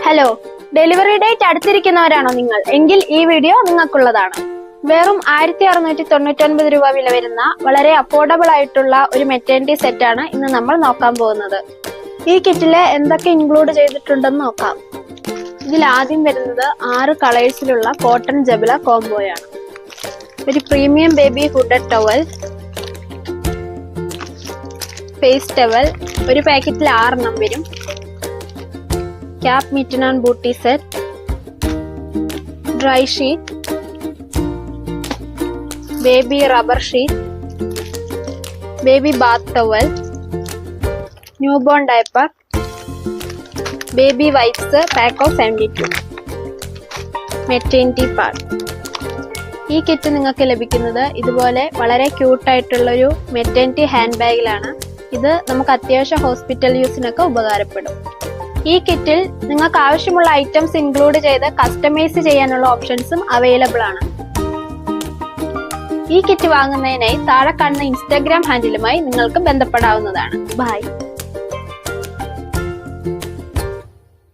Hello, delivery date അടുത്തിരിക്കുന്നവരാണോ നിങ്ങൾ? എങ്കിൽ ഈ വീഡിയോ നിങ്ങൾക്കുള്ളതാണ്. വെറും 1699 രൂപ വില വരുന്ന വളരെ അഫോർഡബിൾ ആയിട്ടുള്ള ഒരു മെറ്റേണിറ്റി സെറ്റാണ് ഇന്ന് നമ്മൾ നോക്കാൻ പോകുന്നത്. ഈ കിറ്റില് എന്തൊക്കെ ഇൻക്ലൂഡ് ചെയ്തിട്ടുണ്ടെന്ന് നോക്കാം. ഇതിൽ ആദ്യം വരുന്നത് 6 കളേഴ്സിലുള്ള കോട്ടൺ ജബല കോംബോയാണ്. ഒരു premium baby hooded towel, face towel, ഒരു പാക്കറ്റിൽ 6 എണ്ണം വരും. Cap mitten and bootie set, dry sheet, baby rubber sheet, baby bath towel, newborn diaper, baby wipes pack of 72, maternity pad. ഈ കിറ്റ് നിങ്ങൾക്ക് ലഭിക്കുന്നത് ഇതുപോലെ വളരെ ക്യൂട്ടായിട്ടുള്ള ഒരു മെറ്റേണിറ്റി ഹാൻഡ് ബാഗിലാണ്. ഇത് നമുക്ക് അത്യാവശ്യം ഹോസ്പിറ്റൽ യൂസിനൊക്കെ ഉപകാരപ്പെടും. ഈ കിറ്റിൽ നിങ്ങൾക്ക് ആവശ്യമുള്ള ഐറ്റംസ് ഇൻക്ലൂഡ് ചെയ്ത് കസ്റ്റമൈസ് ചെയ്യാനുള്ള ഓപ്ഷൻസും അവൈലബിൾ ആണ്. ഈ കിറ്റ് വാങ്ങുന്നതിനായി താഴെ കാണുന്ന ഇൻസ്റ്റാഗ്രാം ഹാൻഡിലുമായി നിങ്ങൾക്ക് ബന്ധപ്പെടാവുന്നതാണ്. ബൈ.